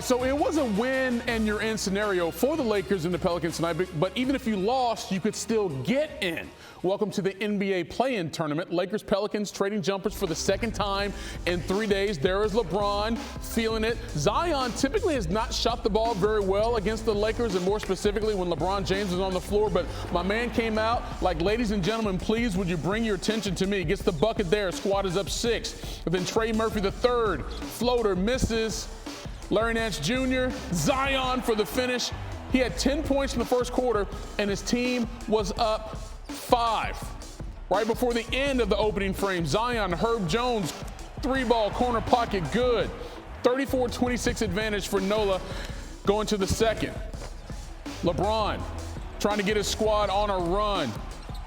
So it was a win and you're in scenario for the Lakers and the Pelicans tonight, but even if you lost, you could still get in. Welcome to the NBA play-in tournament. Lakers Pelicans trading jumpers for the second time in 3 days. There is LeBron feeling it. Zion typically has not shot the ball very well against the Lakers, and more specifically when LeBron James is on the floor. But my man came out like, ladies and gentlemen, please, would you bring your attention to me? Gets the bucket there. Squad is up 6. And then Trey Murphy III, floater, misses. Larry Nance Jr., Zion for the finish. He had 10 points in the first quarter, and his team was up 5. Right before the end of the opening frame, Zion, Herb Jones, 3-ball corner pocket, good. 34-26 advantage for Nola going to the second. LeBron trying to get his squad on a run.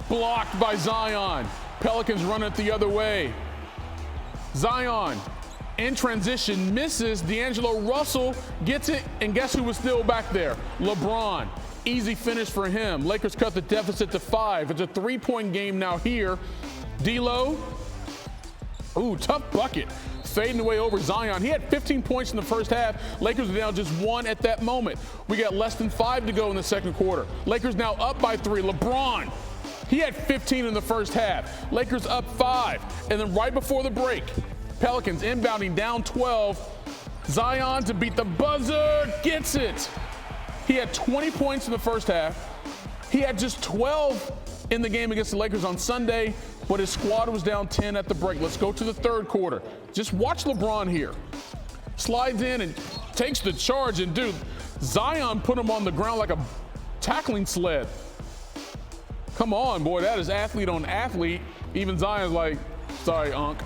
Blocked by Zion. Pelicans run it the other way. Zion in transition, misses. D'Angelo Russell gets it, and guess who was still back there? LeBron. Easy finish for him. Lakers cut the deficit to 5. It's a 3-point game now here. D'Lo, ooh, tough bucket. Fading away over Zion. He had 15 points in the first half. Lakers are down just 1 at that moment. We got less than 5 to go in the second quarter. Lakers now up by 3. LeBron, he had 15 in the first half. Lakers up 5. And then right before the break, Pelicans inbounding down 12. Zion to beat the buzzer, gets it. He had 20 points in the first half. He had just 12 in the game against the Lakers on Sunday, but his squad was down 10 at the break. Let's go to the third quarter. Just watch LeBron here. Slides in and takes the charge, and dude, Zion put him on the ground like a tackling sled. Come on, boy, that is athlete on athlete. Even Zion's like, sorry, Unc.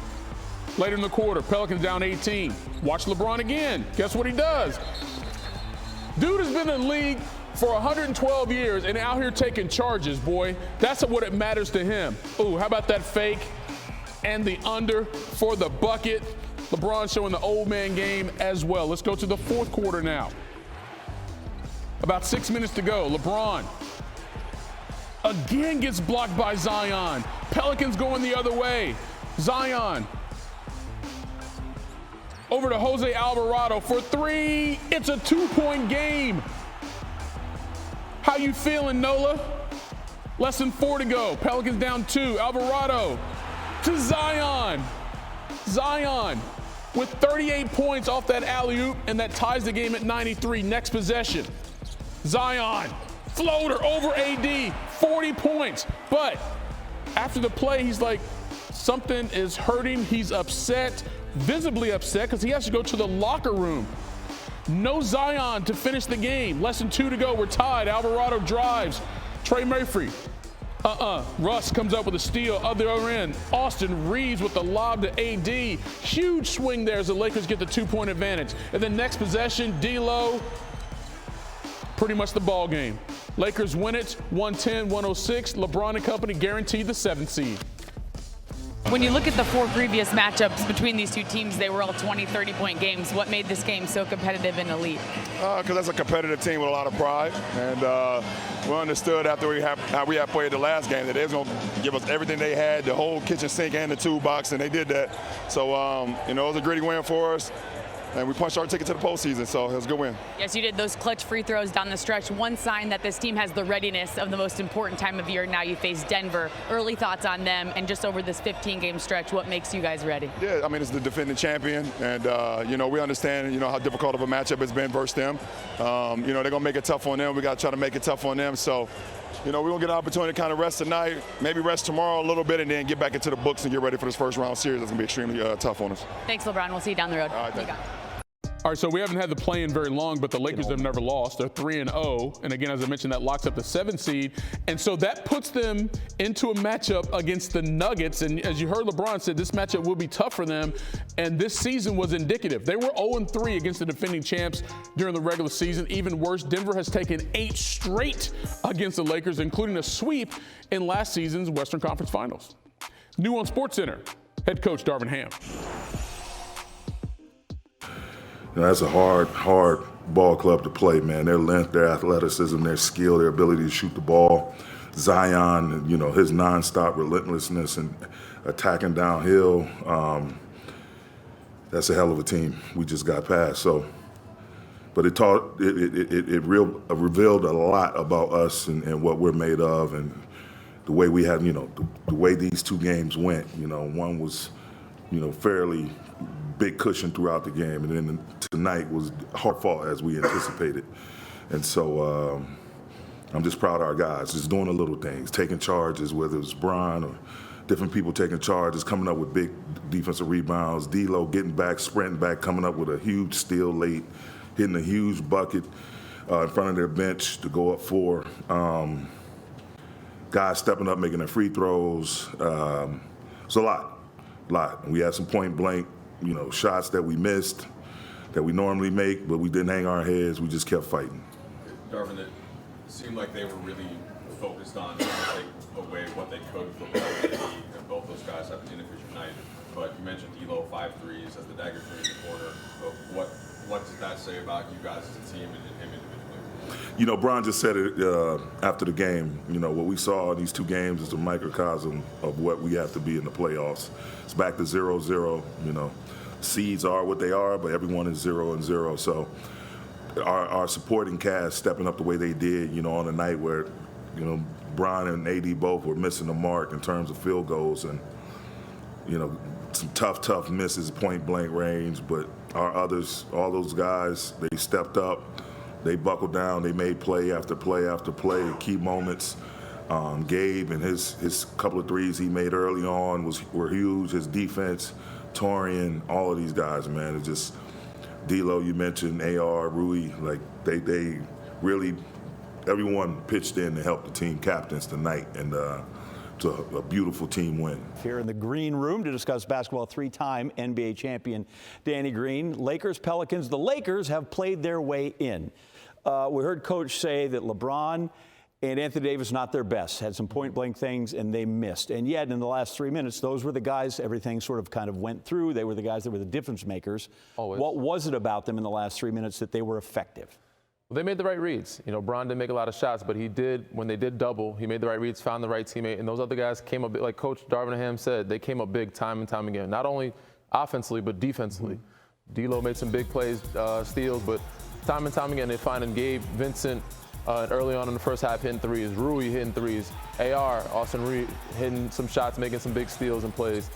Later in the quarter, Pelicans down 18. Watch LeBron again. Guess what he does? Dude has been in the league for 112 years and out here taking charges, boy. That's what it matters to him. Ooh, how about that fake and the under for the bucket? LeBron showing the old man game as well. Let's go to the fourth quarter now. About 6 minutes to go. LeBron again gets blocked by Zion. Pelicans going the other way. Zion over to Jose Alvarado for 3. It's a 2-point game. How you feeling, Nola? Less than 4 to go. Pelicans down 2. Alvarado to Zion. Zion with 38 points off that alley-oop, and that ties the game at 93. Next possession. Zion, floater over AD, 40 points. But after the play, he's like, something is hurting. He's upset. Visibly upset because he has to go to the locker room. No Zion to finish the game. Less than 2 to go. We're tied. Alvarado drives. Trey Murphy. Russ comes up with a steal. Other end. Austin Reeves with the lob to AD. Huge swing there as the Lakers get the 2-point advantage. And then next possession, D'Lo. Pretty much the ball game. Lakers win it 110-106. LeBron and company guaranteed the 7th seed. When you look at the 4 previous matchups between these two teams, they were all 20, 30-point games. What made this game so competitive and elite? Because that's a competitive team with a lot of pride. And we understood after how we had played the last game that they was going to give us everything they had, the whole kitchen sink and the toolbox, and they did that. So, it was a gritty win for us. And we punched our ticket to the postseason, so it was a good win. Yes, you did. Those clutch free throws down the stretch. One sign that this team has the readiness of the most important time of year. Now you face Denver. Early thoughts on them, and just over this 15-game stretch, what makes you guys ready? Yeah, I mean, it's the defending champion, and, we understand, how difficult of a matchup it's been versus them. They're going to make it tough on them. We got to try to make it tough on them. So, we're going to get an opportunity to kind of rest tonight, maybe rest tomorrow a little bit, and then get back into the books and get ready for this first round series. That's going to be extremely tough on us. Thanks, LeBron. We'll see you down the road. All right, thank you. All right, so we haven't had the play-in very long, but the Lakers have never lost. They're 3-0, and again, as I mentioned, that locks up the 7th seed, and so that puts them into a matchup against the Nuggets. And as you heard LeBron said, this matchup will be tough for them, and this season was indicative. They were 0-3 against the defending champs during the regular season. Even worse, Denver has taken 8 straight against the Lakers, including a sweep in last season's Western Conference Finals. New on SportsCenter, head coach Darvin Ham. That's a hard ball club to play, man. Their length, their athleticism, their skill, their ability to shoot the ball. Zion, his nonstop relentlessness and attacking downhill. That's a hell of a team we just got past. So, but it revealed a lot about us and what we're made of, and the way we had, the way these two games went. One was, fairly big cushion throughout the game, and then tonight was hard fought as we anticipated. And so I'm just proud of our guys, just doing the little things, taking charges, whether it's Bron or different people taking charges, coming up with big defensive rebounds, D'Lo getting back, sprinting back, coming up with a huge steal late, hitting a huge bucket in front of their bench to go up 4. Guys stepping up, making their free throws. It's a lot. We had some point blank, shots that we missed, that we normally make, but we didn't hang our heads. We just kept fighting. Darvin, it seemed like they were really focused on trying to take away what they could from the and both those guys had an inefficient night. But you mentioned D'Lo 5 threes as the dagger three in the corner. But what does that say about you guys as a team and him individually? Bron just said it after the game. What we saw in these two games is a microcosm of what we have to be in the playoffs. It's back to 0-0. Seeds are what they are, but everyone is 0-0. So our supporting cast stepping up the way they did, on a night where, Bron and AD both were missing the mark in terms of field goals and, some tough misses, point blank range. But our others, all those guys, they stepped up. They buckled down. They made play after play after play, key moments. Gabe and his couple of threes he made early on were huge. His defense, Torian, all of these guys, man. It's just D'Lo, you mentioned, AR, Rui, like they really, everyone pitched in to help the team captains tonight, and it's a beautiful team win. Here in the green room to discuss basketball, 3-time NBA champion Danny Green. Lakers, Pelicans. The Lakers have played their way in. We heard Coach say that LeBron and Anthony Davis not their best, had some point-blank things, and they missed. And yet, in the last 3 minutes, those were the guys everything sort of kind of went through. They were the guys that were the difference makers. Always. What was it about them in the last 3 minutes that they were effective? Well, they made the right reads. Bron didn't make a lot of shots, but he did, when they did double, he made the right reads, found the right teammate, and those other guys came up big, like Coach Darvin said, they came up big time and time again, not only offensively, but defensively. D'Lo made some big plays, steals, but time and time again, they find Gabe, Vincent, early on in the first half hitting threes, Rui hitting threes, AR, Austin Reed hitting some shots, making some big steals and plays.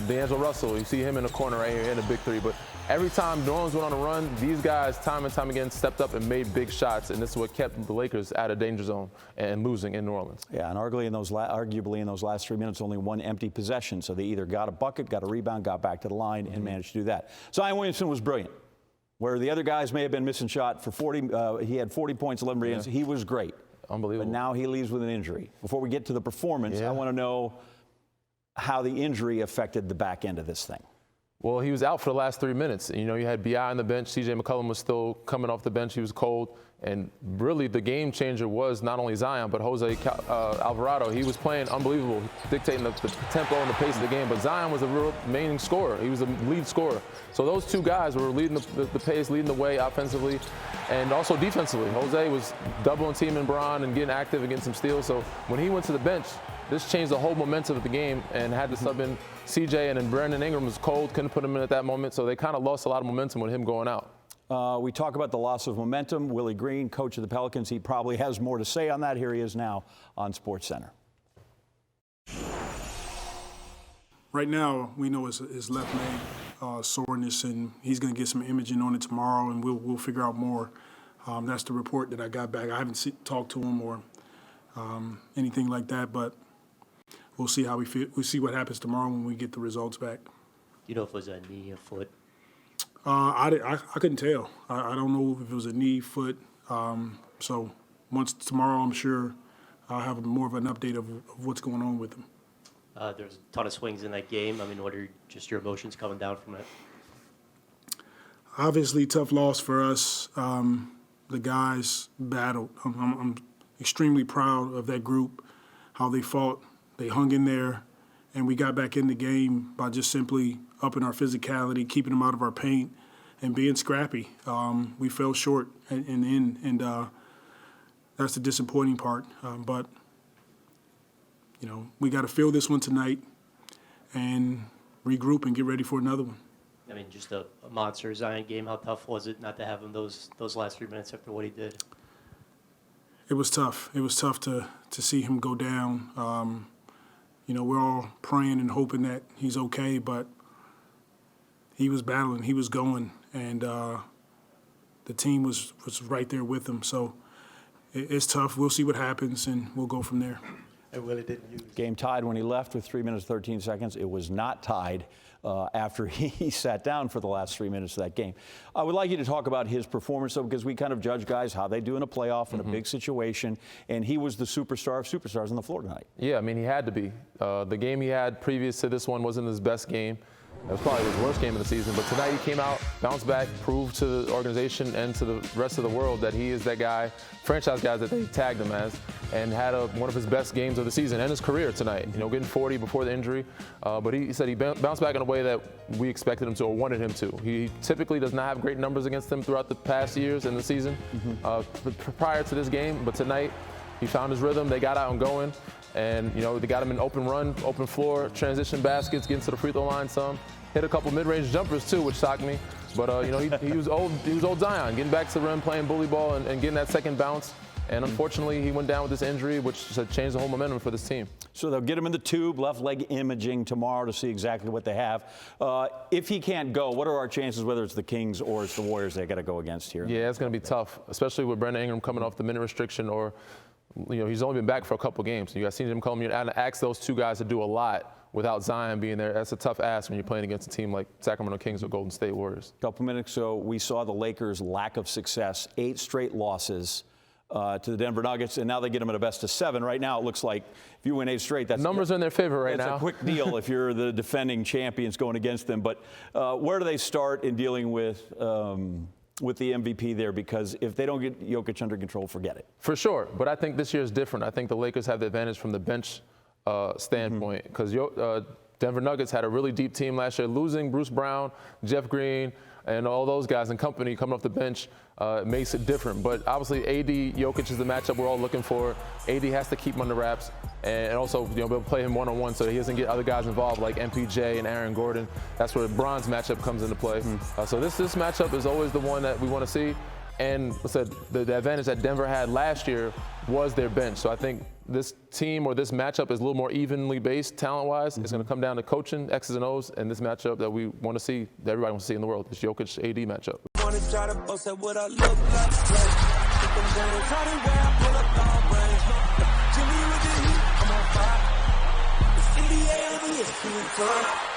D'Angelo Russell, you see him in the corner right here hitting a big three. But every time New Orleans went on a run, these guys time and time again stepped up and made big shots, and this is what kept the Lakers out of danger zone and losing in New Orleans. Yeah, and arguably in those last 3 minutes, only one empty possession. So they either got a bucket, got a rebound, got back to the line, and managed to do that. Zion Williamson was brilliant. Where the other guys may have been missing shot for 40, he had 40 points, 11 rebounds. He was great. Unbelievable. But now he leaves with an injury. Before we get to the performance, I want to know how the injury affected the back end of this thing. Well, he was out for the last 3 minutes. You had B.I. on the bench. C.J. McCollum was still coming off the bench. He was cold. And really the game changer was not only Zion, but Jose Alvarado. He was playing unbelievable, dictating the tempo and the pace of the game. But Zion was a real main scorer. He was the lead scorer. So those two guys were leading the pace, leading the way offensively and also defensively. Jose was doubling teaming Bron and getting active and getting some steals. So when he went to the bench, this changed the whole momentum of the game and had to sub in CJ, and then Brandon Ingram was cold, couldn't put him in at that moment. So they kind of lost a lot of momentum with him going out. We talk about the loss of momentum. Willie Green, coach of the Pelicans, he probably has more to say on that. Here he is now on SportsCenter. Right now, we know his left leg soreness, and he's going to get some imaging on it tomorrow, and we'll figure out more. That's the report that I got back. I haven't talked to him or anything like that, but we'll see how we feel. We'll see what happens tomorrow when we get the results back. Do you know if it was a knee or foot? I couldn't tell. I don't know if it was a knee, foot. So once tomorrow, I'm sure I'll have more of an update of what's going on with him. There's a ton of swings in that game. I mean, what are just your emotions coming down from it? Obviously, tough loss for us. The guys battled. I'm extremely proud of that group, how they fought. They hung in there, and we got back in the game by just simply upping our physicality, keeping them out of our paint, and being scrappy. We fell short in the end, and that's the disappointing part. But we got to feel this one tonight and regroup and get ready for another one. I mean, just a monster Zion game. How tough was it not to have him those last 3 minutes after what he did? It was tough. It was tough to see him go down. We're all praying and hoping that he's okay, but he was battling. He was going, and the team was right there with him. So it's tough. We'll see what happens, and we'll go from there. I really didn't use. Game tied when he left with 3 minutes 13 seconds. It was not tied after he sat down for the last 3 minutes of that game. I would like you to talk about his performance, though, because we kind of judge guys how they do in a playoff in a big situation, and he was the superstar of superstars on the floor tonight. Yeah, I mean, he had to be. The game he had previous to this one wasn't his best game. It was probably his worst game of the season, but tonight he came out, bounced back, proved to the organization and to the rest of the world that he is that guy, franchise guy that they tagged him as, and had one of his best games of the season and his career tonight. Getting 40 before the injury, but he said he bounced back in a way that we expected him to or wanted him to. He typically does not have great numbers against him throughout the past years in the season prior to this game, but tonight he found his rhythm. They got out and going. And, they got him in open run, open floor, transition baskets, getting to the free throw line some. Hit a couple mid-range jumpers, too, which shocked me. But, he was old Zion, getting back to the rim, playing bully ball, and getting that second bounce. And unfortunately, he went down with this injury, which changed the whole momentum for this team. So they'll get him in the tube, left leg imaging tomorrow to see exactly what they have. If he can't go, what are our chances, whether it's the Kings or it's the Warriors they got to go against here? Yeah, it's going to be tough, especially with Brandon Ingram coming off the minute restriction or he's only been back for a couple games. You guys seen him come in and ask those two guys to do a lot without Zion being there. That's a tough ask when you're playing against a team like Sacramento Kings or Golden State Warriors. A couple minutes ago, we saw the Lakers' lack of success, 8 straight losses to the Denver Nuggets, and now they get them at a best-of-7. Right now, it looks like if you win 8 straight, that's numbers are in their favor right now. It's a quick deal if you're the defending champions going against them. But where do they start in dealing with the MVP there? Because if they don't get Jokic under control, forget it. For sure, but I think this year is different. I think the Lakers have the advantage from the bench standpoint because Denver Nuggets had a really deep team last year. Losing Bruce Brown, Jeff Green, and all those guys and company coming off the bench makes it different. But obviously, AD Jokic is the matchup we're all looking for. AD has to keep him under wraps and also be able to play him one-on-one so that he doesn't get other guys involved like MPJ and Aaron Gordon. That's where the Bron's matchup comes into play. So this matchup is always the one that we want to see. And I said the advantage that Denver had last year was their bench. So I think this team or this matchup is a little more evenly based talent-wise. It's going to come down to coaching, X's and O's, and this matchup that we want to see, that everybody wants to see in the world, this Jokic-AD matchup. NBA